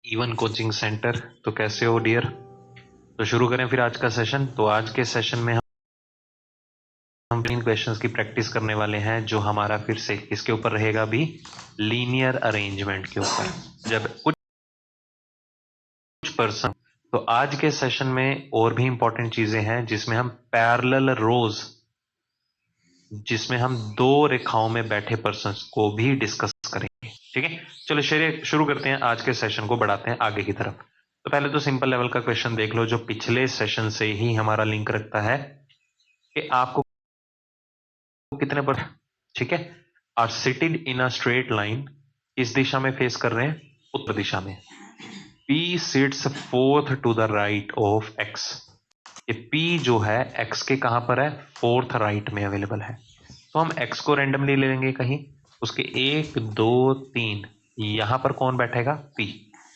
Even coaching centre. तो कैसे हो डियर? तो शुरू करें फिर आज का सेशन। तो आज के सेशन में हम तीन क्वेश्चंस की प्रैक्टिस करने वाले हैं, जो हमारा फिर से किसके ऊपर रहेगा अभी? लीनियर अरेंजमेंट के ऊपर। जब कुछ पर्सन, तो आज के सेशन में और भी इंपॉर्टेंट चीजें हैं जिसमें हम पैरेलल रोज, जिसमें हम दो रेखाओं में बैठे पर्सन्स को भी डिस्कस करेंगे। ठीक है, चलो शुरू करते हैं, आज के सेशन को बढ़ाते हैं आगे की तरफ। तो पहले तो सिंपल लेवल का क्वेश्चन देख लो, जो पिछले सेशन से ही हमारा लिंक रखता है कि आपको कितने पर। ठीक है, are seated in a straight line, इस दिशा में फेस कर रहे हैं, उत्तर दिशा में। P sits fourth to the right of X। ये P जो है X के कहां पर है? फोर्थ राइट में अवेलेबल है। तो हम X को रैंडमली ले लेंगे कहीं, उसके 1 2 3, यहां पर कौन बैठेगा? P।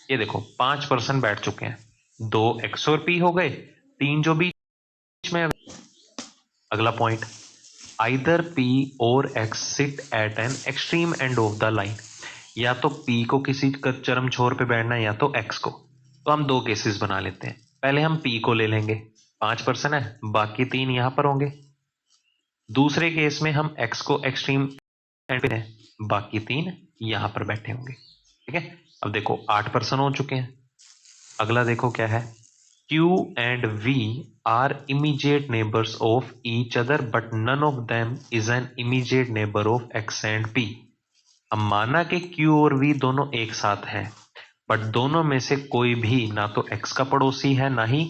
ये देखो 5% बैठ चुके हैं, 2 X और P हो गए, 3 जो बीच में। अगला पॉइंट, आइदर P और X sit at an extreme end of the line. या तो P को किसी चरम छोर पे बैठना है, या तो X को। तो हम दो केसेस बना लेते हैं। पहले हम P को ले लेंगे, 5% है, बाकी 3 यहां पर होंगे। दूसरे केस में हम X को एक्सट्रीम एंड पे है, बाकी 3 यहां पर बैठे होंगे। ठीक है, अब देखो 8% हो चुके हैं। अगला देखो क्या है, Q and V are immediate neighbors of each other, but none of them is an immediate neighbor of X and P। अब माना कि Q और V दोनों एक साथ हैं, बट दोनों में से कोई भी ना तो X का पड़ोसी है, ना ही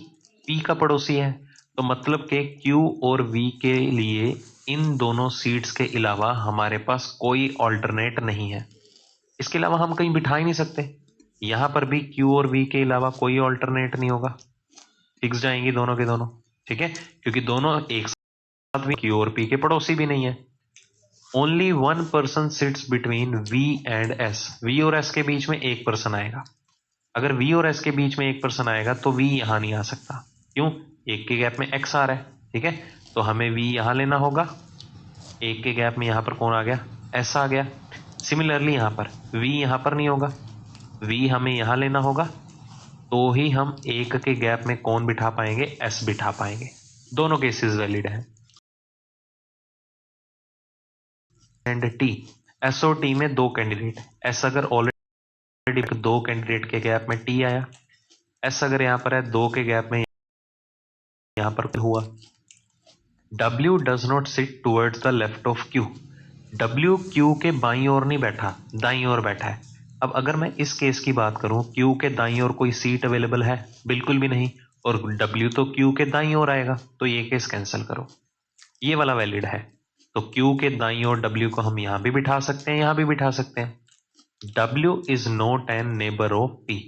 P का पड़ोसी है। तो मतलब कि Q और V के लिए इन दोनों सीड्स के अलावा हमारे पास कोई ऑल्टरनेट नहीं है। इसके अलावा हम कहीं बिठा ही नहीं सकते। यहां पर भी Q और V के अलावा कोई ऑल्टरनेट नहीं होगा, फिक्स जाएंगी दोनों के दोनों। ठीक है, क्योंकि दोनों एक साथ भी Q और P के पड़ोसी भी नहीं है। Only one person sits between V and S। V और S के बीच में एक पर्सन आएगा। अगर V और S के बीच में एक पर्सन आएगा तो V यहां नहीं आ सकता। क्यों? एक के गैप में X आ रहा है। ठीक है, तो हमें V यहां लेना होगा। एक के गैप में यहां पर कौन आ गया? S आ गया। सिमिलरली यहां पर V यहां पर नहीं होगा, V हमें यहां लेना होगा। तो ही हम एक के गैप में कौन बिठा पाएंगे? S बिठा पाएंगे। दोनों केसेस वैलिड हैं। एंड T, S और T में दो कैंडिडेट, S अगर ऑलरेडी दो कैंडिडेट के गैप में T आया, S अगर यहां पर है दो के गैप में, यहां पर हुआ। W does not seat towards the left of Q। W Q के बाईं ओर नहीं बैठा, दाईं ओर बैठा है। अब अगर मैं इस केस की बात करूं, Q के दाईं ओर कोई सीट अवेलेबल है? बिल्कुल भी नहीं। और W तो Q के दाईं ओर आएगा, तो ये केस कैंसिल करो। ये वाला वैलिड है। तो Q के दाईं ओर W को हम यहां भी बिठा सकते हैं, यहां भी बिठा सकते हैं। W is not an neighbour of P।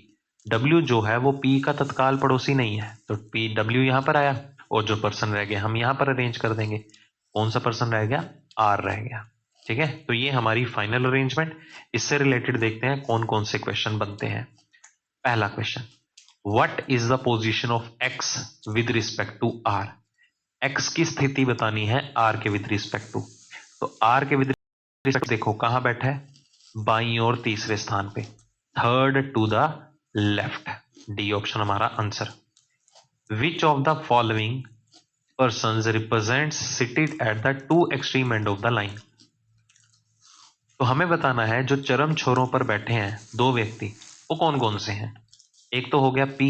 W जो है वो P का तत्काल पड़ोसी नहीं है, तो P W यहां पर आया, और जो पर्सन रह गया हम यहां पर अरेंज कर देंगे। कौन सा पर्सन रह गया? R रह गया। ठीक है, तो ये हमारी फाइनल अरेंजमेंट। इससे रिलेटेड देखते हैं कौन कौन से क्वेश्चन बनते हैं। पहला question, what is the position of X with respect to R। X की स्थिति बतानी है R के विद रिस्पेक्ट टू। तो R के विद रिस्पेक्ट देखो कहां बैठा है? बाईं ओर तीसरे स्थान पे, third to the left. D option हमारा answer. Which of the following persons represents seated at the two extreme end of the line. तो हमें बताना है जो चरम छोरों पर बैठे हैं दो व्यक्ति, वो कौन कौन से हैं। एक तो हो गया P,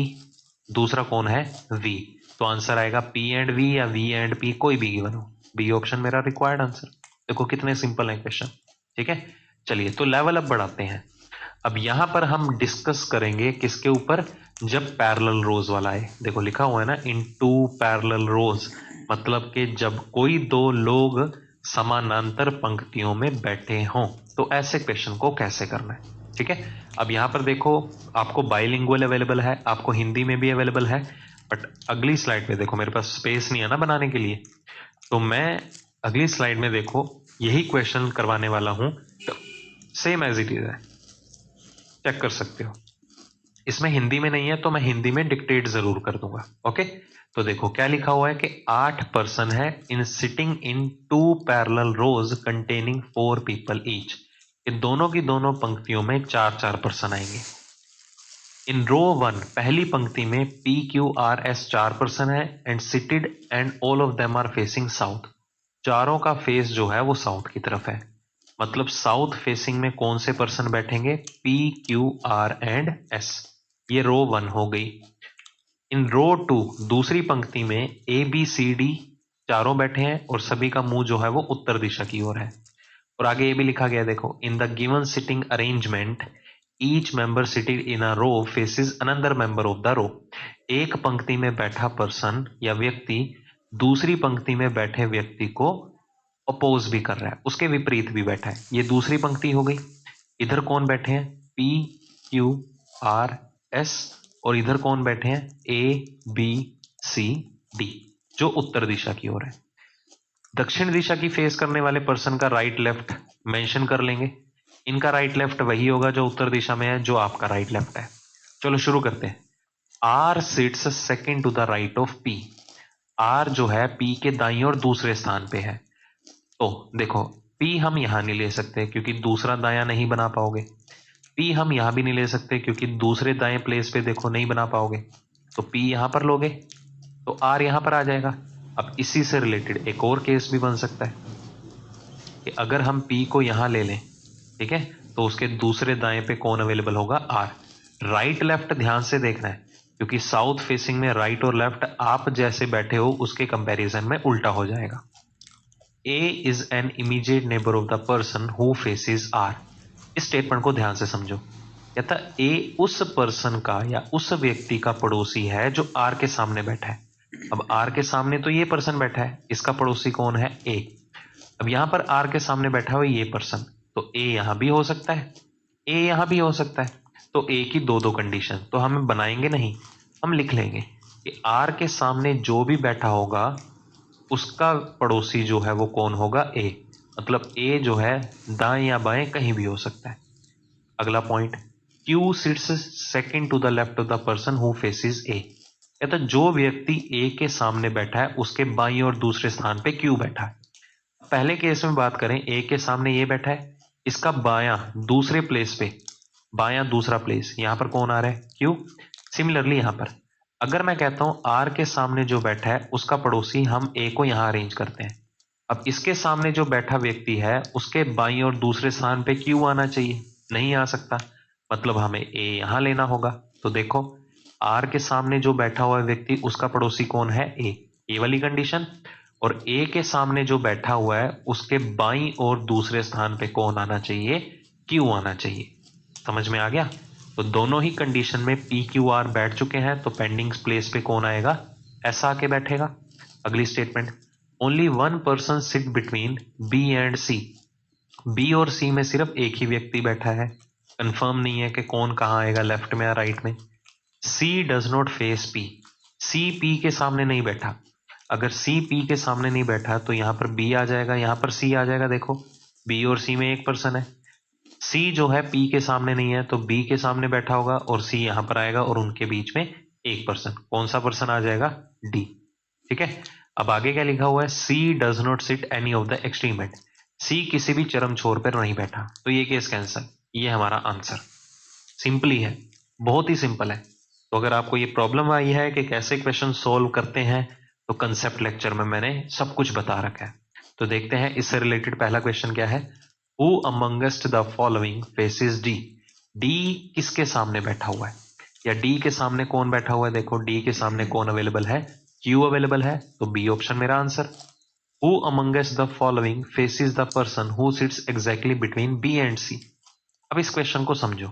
दूसरा कौन है? V। तो आंसर आएगा P एंड V या V एंड P, कोई भी गिवन हो। बी ऑप्शन मेरा रिक्वायर्ड आंसर। देखो कितने सिंपल है क्वेश्चन। ठीक है, चलिए तो लेवल अप बढ़ाते हैं। अब यहां पर हम डिस्कस करेंगे किसके ऊपर? जब पैरेलल रोज वाला है। देखो लिखा हुआ है ना, इन टू पैरेलल रोज, मतलब कि जब कोई दो लोग समानांतर पंक्तियों में बैठे हों, तो ऐसे क्वेश्चन को कैसे करना है। ठीक है, अब यहां पर देखो आपको बाइलिंगुअल अवेलेबल है, आपको हिंदी में भी अवेलेबल है, बट अगली स्लाइड में देखो मेरे पास स्पेस नहीं है ना बनाने के लिए, तो मैं अगली स्लाइड में देखो यही क्वेश्चन करवाने वाला हूं। तो सेम एज इट इज है, चेक कर सकते हो। इसमें हिंदी में नहीं है तो मैं हिंदी में डिक्टेट जरूर कर दूंगा। ओके, तो देखो क्या लिखा हुआ है कि 8 पर्सन है in sitting in two parallel rows containing 4 people each. इन दोनों की दोनों पंक्तियों में 4 4 पर्सन आएंगे। इन रो 1 पहली पंक्ति में PQRS 4 पर्सन है and seated and all of them are facing south. चारों का फेस जो है वो साउथ की तरफ है, मतलब साउथ फेसिंग में कौन से पर्सन बैठेंगे? PQR and S। ये रो 1 हो गई। इन रो 2 दूसरी पंक्ति में ABCD चारों बैठे हैं और सभी का मुंह जो है वो उत्तर दिशा की ओर है। और आगे ये भी लिखा गया देखो, in the given sitting arrangement each member seated in a row faces another member of the row. एक पंक्ति में बैठा पर्सन या व्यक्ति दूसरी पंक्ति में बैठे व्यक्ति को अपोज भी कर रहा है, उसके विपरीत भी बैठा है। ये दूसरी पंक्ति हो गई। इधर कौन बैठे हैं? PQRS। और इधर कौन बैठे हैं? ABCD, जो उत्तर दिशा की ओर है। दक्षिण दिशा की फेस करने वाले पर्सन का राइट लेफ्ट मेंशन कर लेंगे। इनका राइट लेफ्ट वही होगा जो उत्तर दिशा में है, जो आपका राइट लेफ्ट है। चलो शुरू करते हैं। R sits second to the right of P। R जो है P के दाईं और दूसरे स्थान पे है। तो देखो, P हम यहां नहीं ले सकते क्योंकि दूसरा दायां नहीं बना पाओगे। P हम यहां भी नहीं ले सकते क्योंकि दूसरे दाएं प्लेस पे देखो नहीं बना पाओगे। तो P यहां पर लोगे तो R यहां पर आ जाएगा। अब इसी से रिलेटेड एक और केस भी बन सकता है कि अगर हम P को यहां ले लें, ठीक है, तो उसके दूसरे दाएं पे कौन अवेलेबल होगा? R। राइट लेफ्ट ध्यान से देखना है क्योंकि साउथ फेसिंग में राइट और लेफ्ट आप जैसे बैठे हो उसके कंपैरिजन में उल्टा हो जाएगा। A is an immediate neighbor of the person who faces R। इस स्टेटमेंट को ध्यान से समझो। कहता A उस पर्सन का या उस व्यक्ति का पड़ोसी है जो R के सामने बैठा है। अब R के सामने तो ये पर्सन बैठा है, इसका पड़ोसी कौन है? A। अब यहां पर R के सामने बैठा हुआ ये पर्सन, तो A यहां भी हो सकता है, A यहां भी हो सकता है। तो A की दो दो कंडीशन तो हम बनाएंगे नहीं, हम लिख लेंगे कि R के सामने जो भी बैठा होगा उसका पड़ोसी जो है वो कौन होगा? A। मतलब A जो है दाएं या बाएं कहीं भी हो सकता है। अगला point, Q sits second to the left of the person who faces A। कहता जो व्यक्ति A के सामने बैठा है उसके बाईं और दूसरे स्थान पे Q बैठा है। पहले केस में बात करें, A के सामने ये बैठा है, इसका बायां दूसरे प्लेस पे, बायां दूसरा प्लेस, यहां पर कौन आ रहा है? Q। सिमिलरली यहां पर अगर मैं कहता हूं R के सामने जो बैठा है उसका पड़ोसी हम A को यहां अरेंज करते हैं। अब इसके सामने जो बैठा व्यक्ति है उसके बाईं और दूसरे स्थान पे Q आना चाहिए, नहीं आ सकता, मतलब हमें A यहां लेना होगा। तो देखो, R के सामने जो बैठा हुआ व्यक्ति उसका पड़ोसी कौन है? A। ये वाली कंडीशन। और A के सामने जो बैठा हुआ है उसके बाईं और दूसरे स्थान पे कौन आना चाहिए? Q आना चाहिए। समझ में आ गया? तो दोनों ही कंडीशन में PQR बैठ चुके हैं, तो पेंडिंग प्लेस पे कौन आएगा? S आके बैठेगा। अगली statement, only one person sit between B and C। B और C में सिर्फ एक ही व्यक्ति बैठा है, कंफर्म नहीं है कि कौन कहाँ आएगा, लेफ्ट में या राइट में। C does not face P। C P के सामने नहीं बैठा। अगर C P के सामने नहीं बैठा तो यहां पर B आ जाएगा, यहां पर C आ जाएगा। देखो, B और C में एक पर्सन है। C जो है P के सामने नहीं है तो B के सामने बैठा होगा और C यहां पर आएगा और उनके बीच में एक पर्सन, कौन सा पर्सन आ जाएगा? D। ठीक है, अब आगे क्या लिखा हुआ है? C does not seat any of the extreme and. C किसी भी चरम छोर पर नहीं बैठा, तो ये केस कैंसल। ये हमारा आंसर सिंपली है, बहुत ही सिंपल है। तो अगर आपको ये प्रॉब्लम आई है कि कैसे क्वेश्चन सोल्व करते हैं, तो कंसेप्ट लेक्चर में मैंने सब कुछ बता रखा है। तो देखते हैं इससे रिलेटेड पहला क्वेश्चन क्या है। Who amongst the following faces D। D किसके सामने बैठा हुआ है, या D के सामने कौन बैठा हुआ है? देखो, D के सामने कौन अवेलेबल है? Q अवेलेबल है, तो B ऑप्शन मेरा answer. Who amongst the following faces the person who sits exactly between B and C। अब इस क्वेश्चन को समझो।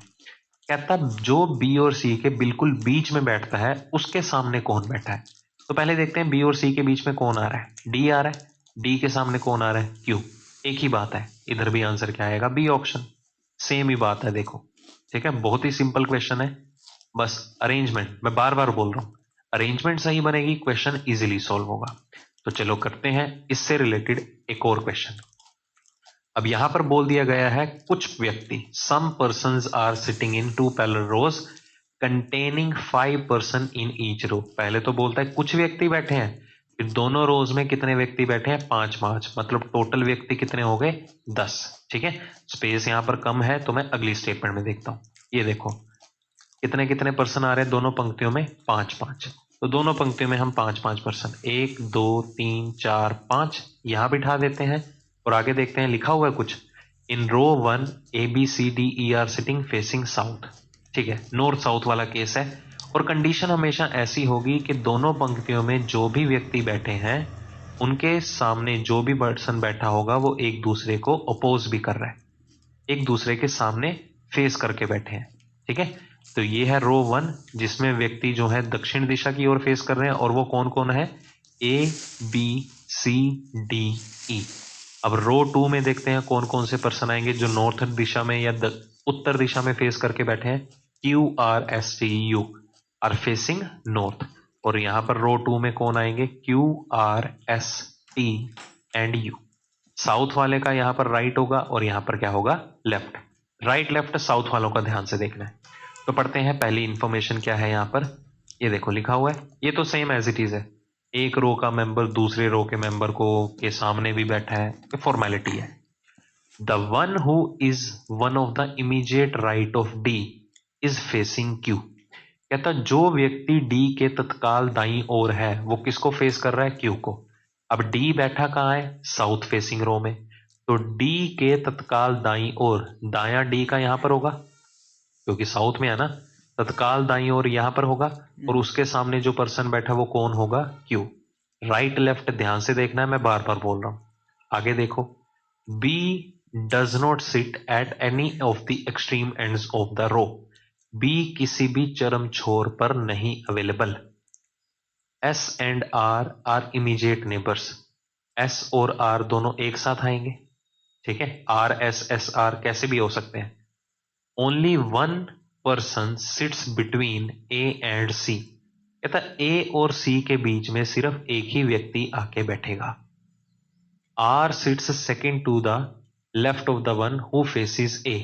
कहता जो B और C के बिल्कुल बीच में बैठता है उसके सामने कौन बैठा है। तो पहले देखते हैं B और C के बीच में कौन आ रहा है। D आ रहा है। D के सामने कौन आ रहा है? Q। एक ही बात है, इधर भी आंसर क्या आएगा? B option. सेम ही बात है, देखो, ठीक है, बहुत ही सिंपल क्वेश्चन है। बस अरेंजमेंट, मैं बार बार बोल रहा हूं, अरेंजमेंट सही बनेगी, क्वेश्चन इजीली सॉल्व होगा। तो चलो करते हैं इससे रिलेटेड एक और क्वेश्चन। अब यहां पर बोल दिया गया है कुछ व्यक्ति, some persons are sitting in two parallel rows containing 5 person in each row. पहले तो बोलता है कुछ व्यक्ति बैठे हैं, फिर दोनों रोज में कितने व्यक्ति बैठे हैं? 5 5, मतलब टोटल व्यक्ति कितने हो गए? 10। ठीक है, स्पेस यहां पर कम है तो मैं अगली स्टेटमेंट में देखता हूं। ये देखो, कितने कितने पर्सन आ रहे हैं दोनों पंक्तियों में? 5-5। तो दोनों पंक्तियों में हम 5-5 पर्सन, 1 2 3 4 5 यहां बिठा देते हैं। और आगे देखते हैं लिखा हुआ है कुछ, in row 1 ABCDE are sitting facing south. ठीक है, नॉर्थ साउथ वाला केस है। और कंडीशन हमेशा ऐसी होगी कि दोनों पंक्तियों में जो भी व्यक्ति बैठे हैं उनके सामने जो भी पर्सन बैठा होगा वो एक दूसरे को अपोज भी कर रहा है, एक दूसरे के सामने फेस करके बैठे हैं। ठीक है, तो ये है रो 1 जिसमें व्यक्ति जो है दक्षिण दिशा की ओर फेस कर रहे हैं, और वो कौन कौन है? ABCDE। अब रो 2 में देखते हैं कौन कौन से पर्सन आएंगे जो नॉर्थ दिशा में या उत्तर दिशा में फेस करके बैठे हैं। QRSTU are facing north. और यहां पर रो 2 में कौन आएंगे? QRST and U। साउथ वाले का यहां पर राइट होगा और यहां पर क्या होगा? लेफ्ट। राइट लेफ्ट साउथ वालों का ध्यान से देखना है। तो पढ़ते हैं पहली इंफॉर्मेशन क्या है यहां पर। ये देखो लिखा हुआ है, ये तो सेम एज इट इज है, एक रो का मेंबर दूसरे रो के मेंबर को के सामने भी बैठा है, ये फॉर्मेलिटी है। The one who is one of the immediate right of D is facing Q. कहता जो व्यक्ति डी के तत्काल दाईं ओर है वो किसको फेस कर रहा है? क्यू को। अब डी बैठा कहाँ है? साउथ फेसिंग रो में। तो डी के तत्काल दाईं ओर दायां डी का यहां पर होगा क्योंकि साउथ में है ना, तत्काल दाईं ओर यहां पर होगा। और उसके सामने जो पर्सन बैठा वो कौन होगा? क्यू। राइट लेफ्ट ध्यान से देखना है, मैं बार बार बोल रहा हूं। आगे देखो, B does not sit at any of the extreme ends of the row. B किसी भी चरम छोर पर नहीं available. S and R are immediate neighbours. S और आर दोनों एक साथ आएंगे। ठीक है, आर एस एस आर कैसे भी हो सकते हैं। Only one person sits between A and C. कहता ए और सी के बीच में सिर्फ एक ही व्यक्ति आके बैठेगा। R sits second to the left of the one who faces A.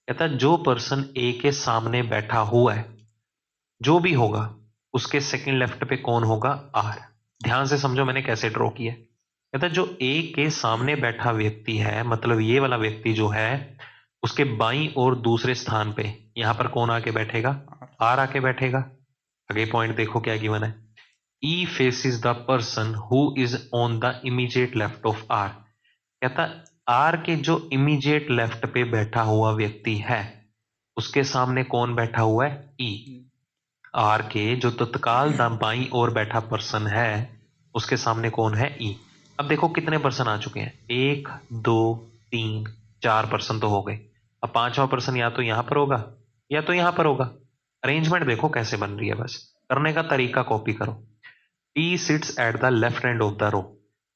कहता जो पर्सन ए के सामने बैठा हुआ है जो भी होगा उसके सेकंड लेफ्ट पे कौन होगा? आर। ध्यान से समझो मैंने कैसे ड्रॉ किया। कहता जो ए के सामने बैठा व्यक्ति है, मतलब ये वाला व्यक्ति जो है, उसके बाईं और दूसरे स्थान पे यहां पर कौन आके बैठेगा? आर आके बैठेगा। आगे पॉइंट देखो क्या गिवन है, E faces the person who is on the immediate left of R. कहता आर के जो इमीडिएट लेफ्ट पे बैठा हुआ व्यक्ति है उसके सामने कौन बैठा हुआ है? ई। आर के जो तत्काल बाईं ओर बैठा पर्सन है उसके सामने कौन है? ई। अब देखो कितने पर्सन आ चुके हैं, 1 2 3 4 पर्सन तो हो गए। अब पांचवा पर्सन या तो यहां पर होगा या तो यहां पर होगा। अरेंजमेंट देखो कैसे बन रही है, बस करने का तरीका कॉपी करो। T sits at the left end of the row.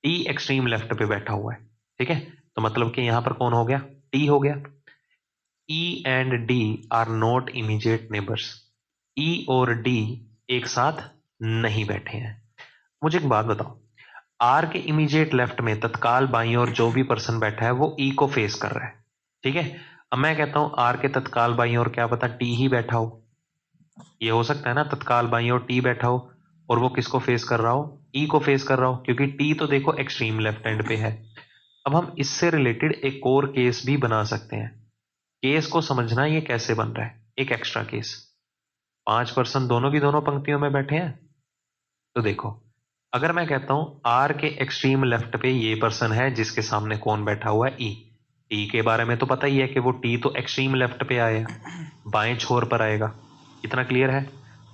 T extreme left पे बैठा हुआ है। ठीक है, तो मतलब कि यहां पर कौन हो गया? टी हो गया। E and D are not immediate neighbours. E और डी एक साथ नहीं बैठे हैं। मुझे एक बात बताओ, आर के इमीडिएट लेफ्ट में तत्काल बाईं ओर जो भी पर्सन बैठा है वो ई को फेस कर रहा है। ठीक है, अब मैं कहता हूं आर के तत्काल बाईं ओर क्या पता टी ही बैठा हो। ये हो सकता है ना, तत्काल बाईं ओर टी बैठा हो और वो किसको फेस कर रहा हो? ई को फेस कर रहा हो, क्योंकि टी तो देखो एक्सट्रीम लेफ्ट हैंड पे है। अब हम इससे रिलेटेड एक और केस भी बना सकते हैं। केस को समझना ये कैसे बन रहा है, एक एक्स्ट्रा केस। 5 पर्सन दोनों की दोनों पंक्तियों में बैठे हैं। तो देखो, अगर मैं कहता हूं आर के एक्सट्रीम लेफ्ट पे ये पर्सन है जिसके सामने कौन बैठा हुआ है? ई। टी के बारे में तो पता ही है कि वो टी तो एक्सट्रीम लेफ्ट पे आएगा, बाएं छोर पर आएगा। इतना क्लियर है।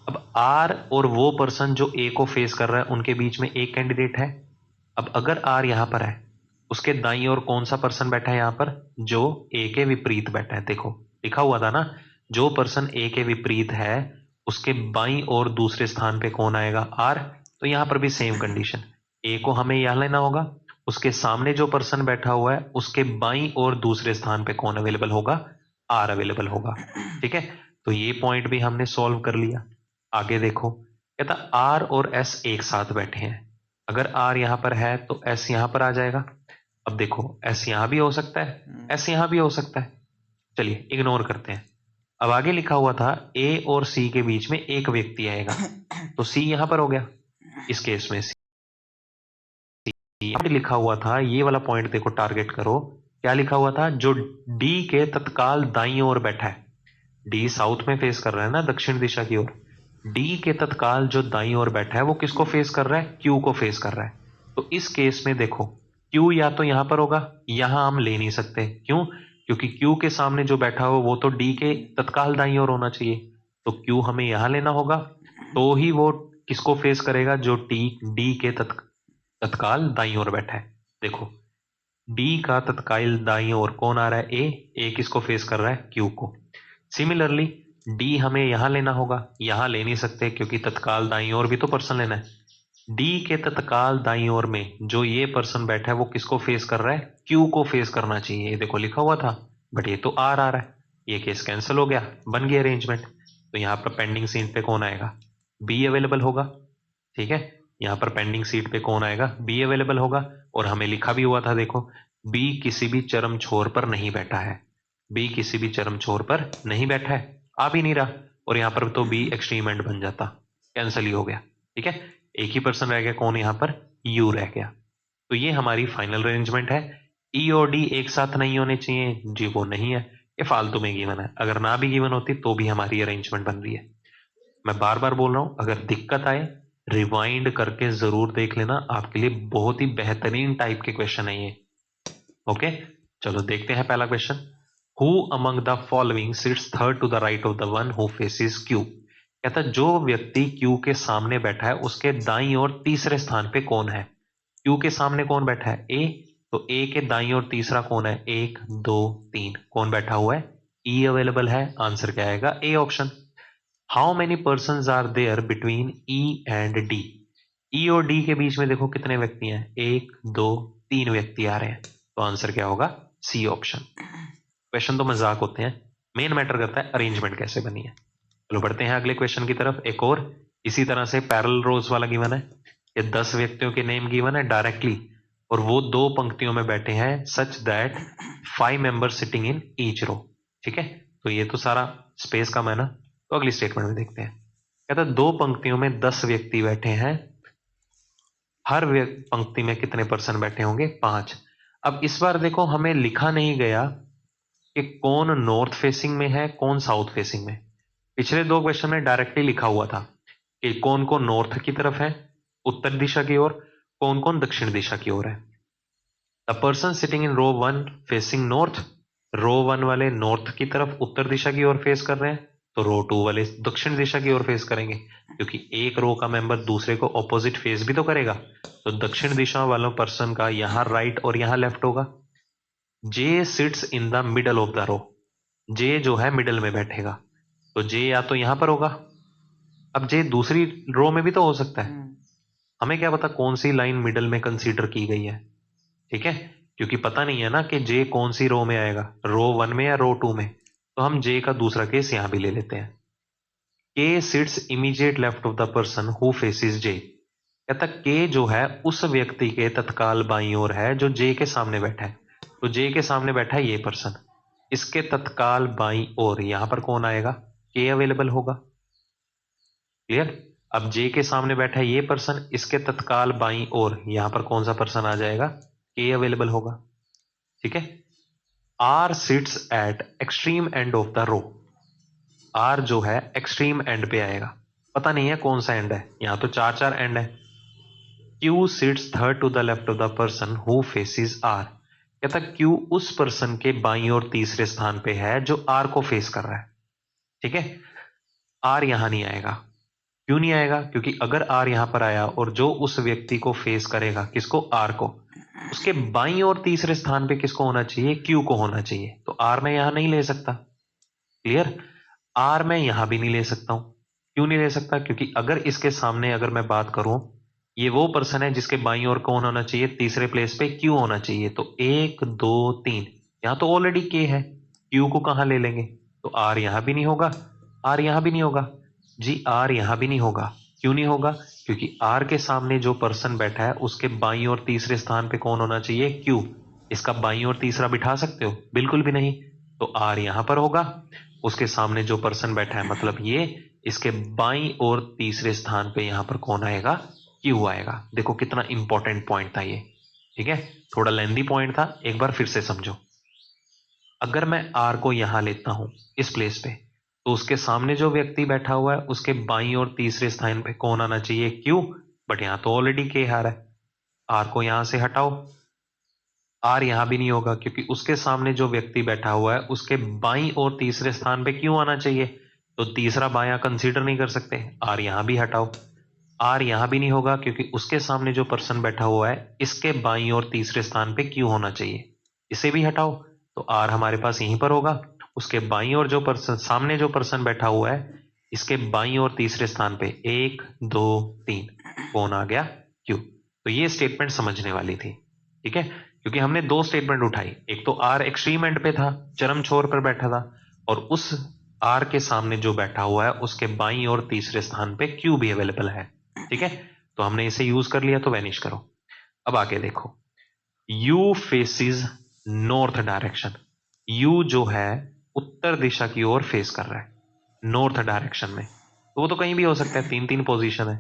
अब आर और वो पर्सन जो ए को फेस कर रहा है उनके बीच में एक कैंडिडेट है। अब अगर आर यहां पर है, उसके दाईं ओर कौन सा पर्सन बैठा है यहां पर? जो ए के विपरीत बैठा है। देखो लिखा हुआ था ना, जो पर्सन ए के विपरीत है उसके बाईं और दूसरे स्थान पे कौन आएगा? आर। तो यहां पर भी सेम कंडीशन, ए को हमें यहां लेना होगा, उसके सामने जो पर्सन बैठा हुआ है उसके बाईं और दूसरे स्थान पे कौन अवेलेबल होगा? आर अवेलेबल होगा। ठीक है, तो ये पॉइंट भी हमने सॉल्व कर लिया। आगे देखो, कहता आर और एस एक साथ बैठे हैं। अगर आर यहां पर है तो एस यहां पर आ जाएगा। अब देखो एस यहां भी हो सकता है, एस यहां भी हो सकता है, चलिए इग्नोर करते हैं। अब आगे लिखा हुआ था ए और सी के बीच में एक व्यक्ति आएगा, तो सी यहां पर हो गया। इस केस में सी यहां पे लिखा हुआ था, ये वाला पॉइंट देखो, टारगेट करो। क्या लिखा हुआ था? जो डी के तत्काल दाईं ओर बैठा है, डी साउथ में फेस कर रहा है ना, दक्षिण दिशा की ओर। डी के तत्काल जो दाईं ओर बैठा है वो किसको फेस कर रहा है, क्यू को फेस कर रहा है। तो इस केस में देखो क्यू या तो यहां पर होगा, यहां हम ले नहीं सकते, क्यों? क्योंकि क्यू के सामने जो बैठा हो वो तो डी के तत्काल दाईं ओर होना चाहिए, तो क्यू हमें यहां लेना होगा। तो ही वो किसको फेस करेगा, जो डी के तत्काल दाईं ओर बैठा है। देखो डी का तत्काल दाईं ओर कौन आ रहा है, ए किसको फेस कर रहा है, क्यू को। सिमिलरली डी हमें यहां लेना होगा, यहां ले नहीं सकते क्योंकि तत्काल दाईं ओर भी तो पर्सन लेना है। डी के तत्काल दाईं ओर में जो ये पर्सन बैठा है वो किसको फेस कर रहा है, क्यू को फेस करना चाहिए। ये देखो लिखा हुआ था, बट ये तो आर आ रहा है, ये केस कैंसिल हो गया, बन गया अरेंजमेंट। तो यहाँ पर पेंडिंग सीट पे कौन आएगा, बी अवेलेबल होगा। ठीक है, यहाँ पर पेंडिंग सीट पे कौन आएगा, बी अवेलेबल होगा। और हमें लिखा भी हुआ था, देखो बी किसी भी चरम छोर पर नहीं बैठा है, बी किसी भी चरम छोर पर नहीं बैठा है, आ भी नहीं रहा। और यहाँ पर तो बी एक्सट्रीम एंड बन जाता, कैंसिल ही हो गया। ठीक है, एक ही पर्सन रह गया, कौन यहाँ पर, यू रह गया। तो ये हमारी फाइनल अरेंजमेंट है। ई और डी एक साथ नहीं होने चाहिए जी, वो नहीं है, ये फालतू में गिवन है। अगर ना भी गिवन होती तो भी हमारी अरेंजमेंट बन रही है। मैं बार बार बोल रहा हूं, अगर दिक्कत आए रिवाइंड करके जरूर देख लेना, आपके लिए बहुत ही बेहतरीन टाइप के क्वेश्चन है ये। ओके, चलो देखते हैं पहला question. Who among the following sits third to the right of the one who faces Q. कहता जो व्यक्ति क्यू के सामने बैठा है उसके दाईं ओर तीसरे स्थान पे कौन है। क्यू के सामने कौन बैठा है, ए, तो ए के दाईं ओर तीसरा कौन है, एक दो तीन, कौन बैठा हुआ है, ई अवेलेबल है। आंसर क्या आएगा, A option. How many person are there between E and D. E और डी के बीच में देखो कितने व्यक्ति हैं, एक दो तीन व्यक्ति आ रहे हैं, तो आंसर क्या होगा, सी ऑप्शन। क्वेश्चन तो मजाक होते हैं, मेन मैटर करता है अरेंजमेंट कैसे बनी है। चलो बढ़ते हैं अगले क्वेश्चन की तरफ। एक और इसी तरह से पैरेलल रोज वाला गिवन है। ये 10 व्यक्तियों के नेम गिवन है डायरेक्टली, और वो दो पंक्तियों में बैठे हैं, such that 5 members sitting in each row. ठीक है, तो ये तो सारा स्पेस का है ना। तो अगली स्टेटमेंट में देखते हैं। कहता है दो पंक्तियों में 10 व्यक्ति बैठे हैं, हर पंक्ति में कितने पर्सन बैठे होंगे, 5। अब इस बार देखो हमें लिखा नहीं गया कि कौन नॉर्थ फेसिंग में है कौन साउथ फेसिंग में। पिछले दो क्वेश्चन में डायरेक्टली लिखा हुआ था कि कौन कौन नॉर्थ की तरफ है, उत्तर दिशा की ओर, कौन कौन दक्षिण दिशा की ओर है। The person sitting in row 1 facing north, row 1 वाले नॉर्थ की तरफ उत्तर दिशा की ओर फेस कर रहे हैं, तो रो 2 वाले दक्षिण दिशा की ओर फेस करेंगे, क्योंकि एक रो का मेंबर दूसरे को ऑपोजिट फेस भी तो करेगा। तो दक्षिण दिशा वालों पर्सन का यहां राइट और यहां लेफ्ट होगा। J sits in the middle of the row, J जो है मिडल में बैठेगा, तो जे या तो यहां पर होगा। अब जे दूसरी रो में भी तो हो सकता है, हमें क्या पता कौन सी लाइन मिडल में कंसीडर की गई है। ठीक है, क्योंकि पता नहीं है ना कि जे कौन सी रो में आएगा, रो 1 में या रो 2 में। तो हम जे का दूसरा केस यहां भी ले लेते हैं। K sits immediate left of the person who faces J. कहता के जो है उस व्यक्ति के तत्काल बाईं ओर है जो जे के सामने बैठा है। तो जे के सामने बैठा है ये पर्सन, इसके तत्काल बाईं ओर यहां पर कौन आएगा, के अवेलेबल होगा। क्लियर। अब जे के सामने बैठा है ये पर्सन, इसके तत्काल बाईं ओर यहां पर कौन सा पर्सन आ जाएगा, के अवेलेबल होगा। ठीक है, R sits at extreme end of the row. R जो है एक्सट्रीम एंड पे आएगा, पता नहीं है कौन सा एंड है, यहां तो चार चार एंड है। Q sits third to the left of the person who faces R. कहता क्यू उस पर्सन के बाईं ओर तीसरे स्थान पे है जो आर को फेस कर रहा है। ठीक है, आर यहां नहीं आएगा। क्यों नहीं आएगा, क्योंकि अगर आर यहां पर आया और जो उस व्यक्ति को फेस करेगा, किसको, आर को, उसके बाईं ओर तीसरे स्थान पे किसको होना चाहिए, क्यू को होना चाहिए। तो आर मैं यहां नहीं ले सकता। क्लियर, आर मैं यहां भी नहीं ले सकता हूं। क्यों नहीं ले सकता, क्योंकि अगर इसके सामने अगर मैं बात करूं, ये वो पर्सन है जिसके बाईं ओर कौन होना चाहिए, तीसरे प्लेस पे क्यू होना चाहिए। तो एक दो तीन, यहां तो ऑलरेडी के है, क्यू को कहां ले लेंगे। तो आर यहां भी नहीं होगा, आर यहां भी नहीं होगा जी, आर यहां भी नहीं होगा। क्यों नहीं होगा, क्योंकि आर के सामने जो पर्सन बैठा है उसके बाईं ओर तीसरे स्थान पे कौन होना चाहिए, क्यू। इसका बाईं ओर तीसरा बिठा सकते हो, बिल्कुल भी नहीं। तो आर यहां पर होगा, उसके सामने जो पर्सन बैठा है मतलब ये, इसके बाईं ओर तीसरे स्थान पे यहां पर कौन आएगा, क्यू आएगा। देखो कितना इंपॉर्टेंट पॉइंट था ये। ठीक है, थोड़ा लेंदी पॉइंट था, एक बार फिर से समझो। अगर मैं आर को यहां लेता हूं इस प्लेस पे, तो उसके सामने जो व्यक्ति बैठा हुआ है उसके बाईं और तीसरे स्थान पे कौन आना चाहिए? क्यू। बट यहां तो ऑलरेडी के आ रहा है, आर को यहां से हटाओ, आर यहां भी नहीं होगा क्योंकि उसके सामने जो व्यक्ति बैठा हुआ है उसके बाईं और तीसरे स्थान पे क्यों आना चाहिए? तो तीसरा बायां कंसीडर नहीं कर सकते, आर यहां भी हटाओ, आर यहां भी नहीं होगा क्योंकि उसके सामने जो पर्सन बैठा हुआ है इसके बाईं और तीसरे स्थान पे क्यों होना चाहिए, इसे भी हटाओ, तो आर हमारे पास यहीं पर होगा। उसके बाईं और जो पर्सन सामने जो पर्सन बैठा हुआ है इसके बाईं और तीसरे स्थान पे 1 2 3 कौन आ गया? क्यू। तो ये स्टेटमेंट समझने वाली थी, ठीक है, क्योंकि हमने दो स्टेटमेंट उठाई, एक तो आर एक्सट्रीम एंड पे था, चरम छोर पर बैठा था, और उस आर के सामने जो बैठा हुआ है उसके बाईं और तीसरे स्थान पे क्यू भी अवेलेबल है, ठीक है। तो हमने इसे यूज कर लिया, तो वैनिश करो। अब आगे देखो, you faces north direction, you जो है उत्तर दिशा की ओर फेस कर रहा है नॉर्थ डायरेक्शन में, तो वो तो कहीं भी हो सकता है, तीन तीन पोजीशन है।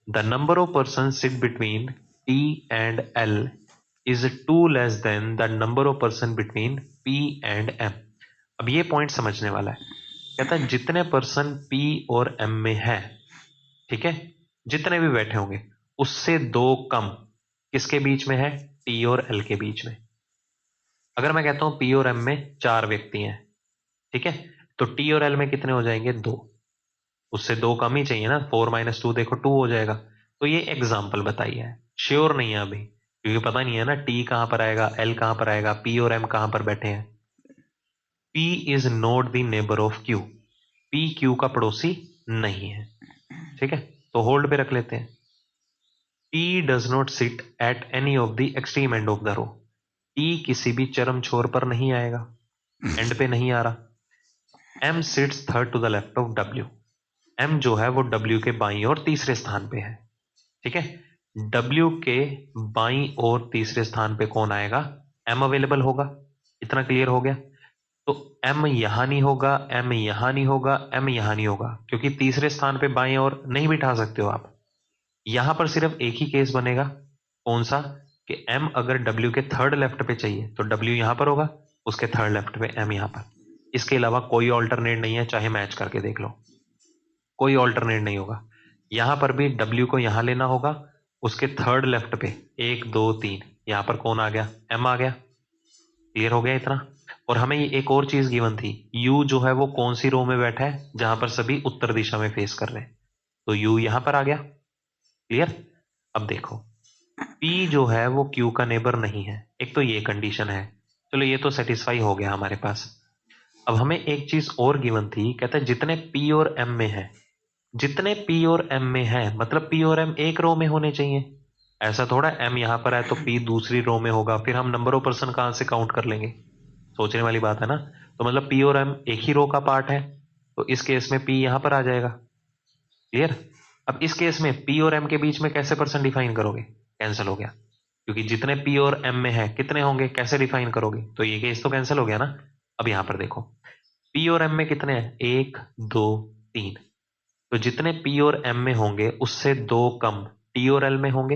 The number of person sit between T and L is two less than the number of person between P and M. अब ये पॉइंट समझने वाला है, कहता है जितने पर्सन पी और एम में है, ठीक है, जितने भी बैठे होंगे उससे दो कम किसके बीच में है? टी और एल के बीच में। अगर मैं कहता हूं पी और एम में 4 व्यक्ति हैं, ठीक है, तो टी और एल में कितने हो जाएंगे? 2। उससे दो कम ही चाहिए ना, 4 - 2 देखो 2 हो जाएगा। तो ये एग्जाम्पल बताई है, श्योर नहीं है अभी क्योंकि पता नहीं है ना टी कहां पर आएगा, एल कहां पर आएगा, पी और एम कहां पर बैठे हैं। P is not the neighbour of Q, P Q का पड़ोसी नहीं है, ठीक है, तो होल्ड पे रख लेते हैं। P does not sit at any of the extreme end of the row, T किसी भी चरम छोर पर नहीं आएगा, एंड पे नहीं आ रहा। M sits third to the left of W, M जो है वो W के बाईं और तीसरे स्थान पे है, ठीक है। W के बाईं और तीसरे स्थान पे कौन आएगा? M अवेलेबल होगा, इतना क्लियर हो गया। तो M यहां नहीं होगा, M यहां नहीं होगा, M यहां नहीं होगा, क्योंकि तीसरे स्थान पे बाईं और नहीं बिठा सकते हो आप। यहां पर सिर्फ एक ही केस बनेगा, कौन सा? कि M अगर W के थर्ड लेफ्ट पे चाहिए तो W यहां पर होगा, उसके थर्ड लेफ्ट पे M यहां पर। इसके अलावा कोई ऑल्टरनेट नहीं है, चाहे मैच करके देख लो, कोई ऑल्टरनेट नहीं होगा। यहां पर भी W को यहां लेना होगा, उसके थर्ड लेफ्ट पे 1 2 3 यहां पर कौन आ गया? M आ गया। क्लियर हो गया इतना? और हमें ये एक और चीज गिवन थी, U जो है वो कौन सी रो में बैठा है? जहां पर सभी उत्तर दिशा में फेस कर रहे हैं, तो U यहां पर आ गया। क्लियर? अब देखो, P जो है वो Q का नेबर नहीं है, एक तो ये कंडीशन है, चलो ये तो सेटिस्फाई हो गया हमारे पास। अब हमें एक चीज और गिवन थी, कहता है जितने P और M में है, जितने P और M में है मतलब P और M एक रो में होने चाहिए। ऐसा थोड़ा M यहां पर है तो P दूसरी रो में होगा, फिर हम नंबर ऑफ पर्सन कहां से काउंट कर लेंगे? सोचने वाली बात है ना। तो मतलब P और M एक ही रो का पार्ट है, तो इस केस में P यहां पर आ जाएगा। क्लियर? अब इस केस में P और M के बीच में कैसे पर्सन डिफाइन करोगे? कैंसिल हो गया, क्योंकि जितने P और M में है कितने होंगे, कैसे डिफाइन करोगे? तो ये केस तो कैंसिल हो गया ना। अब यहां पर देखो, P और M में कितने हैं? 1 2 3, तो जितने P और M में होंगे उससे दो कम T और L में होंगे।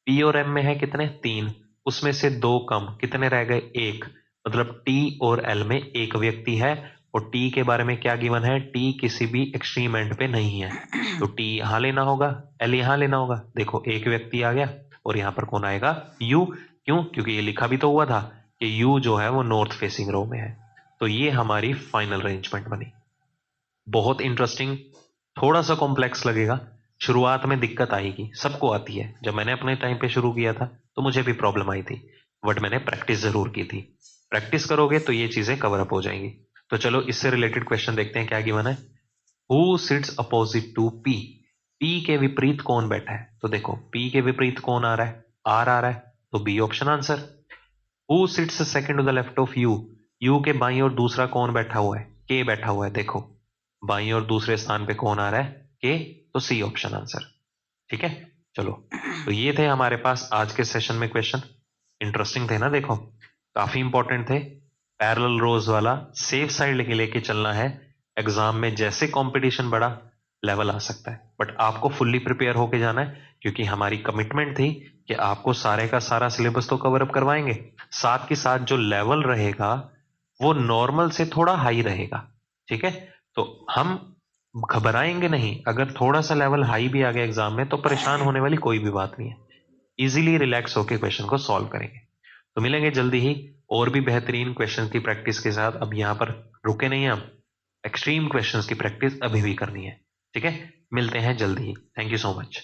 P और M में है कितने? 3, उसमें से दो कम कितने रह गए? 1, मतलब T और L में एक व्यक्ति है, और T के बारे में क्या गिवन है? T किसी भी एक्सट्रीम एंड पे नहीं है, तो T यहां लेना होगा, L यहां लेना होगा। देखो एक व्यक्ति आ गया, और यहां पर कौन आएगा? U। क्यों? क्योंकि ये लिखा भी तो हुआ था कि U जो है वो नॉर्थ फेसिंग रो में है। तो ये हमारी फाइनल अरेंजमेंट बनी। बहुत इंटरेस्टिंग, थोड़ा सा कॉम्प्लेक्स लगेगा, शुरुआत में दिक्कत आएगी, सबको आती है। जब मैंने अपने टाइम पे शुरू किया था तो मुझे भी प्रॉब्लम आई थी, बट मैंने प्रैक्टिस जरूर की थी। प्रैक्टिस करोगे तो ये चीजें कवर अप हो जाएंगी। तो चलो इससे रिलेटेड क्वेश्चन देखते हैं क्या गिवन है। Who sits opposite to P, P के विपरीत कौन बैठा है? तो देखो पी के विपरीत कौन आ रहा है? आर आ रहा है, तो B option answer. Who sits second to the left of U, U के बाईं और दूसरा कौन बैठा हुआ है? के बैठा हुआ है। देखो बाईं और दूसरे स्थान पे कौन आ रहा है? के, तो सी ऑप्शन आंसर। ठीक है, चलो, तो ये थे हमारे पास आज के सेशन में क्वेश्चन। इंटरेस्टिंग थे ना? देखो काफी इंपॉर्टेंट थे। पैरेलल रोज वाला सेफ साइड लेके चलना है, एग्जाम में जैसे कंपटीशन बढ़ा लेवल आ सकता है, बट आपको फुल्ली प्रिपेयर होके जाना है, क्योंकि हमारी कमिटमेंट थी कि आपको सारे का सारा सिलेबस तो कवर अप करवाएंगे, साथ के साथ जो लेवल रहेगा वो नॉर्मल से थोड़ा हाई रहेगा। ठीक है, तो हम घबराएंगे नहीं। अगर थोड़ा सा लेवल हाई भी आ गया एग्जाम में तो परेशान होने वाली कोई भी बात नहीं है। इजीली रिलैक्स होकर क्वेश्चन को सॉल्व करेंगे। तो मिलेंगे जल्दी ही और भी बेहतरीन क्वेश्चन की प्रैक्टिस के साथ। अब यहाँ पर रुके नहीं हम, एक्सट्रीम क्वेश्चंस की प्रैक्टिस अभी भी करनी है। ठीक है, मिलते हैं जल्दी ही। Thank you so much.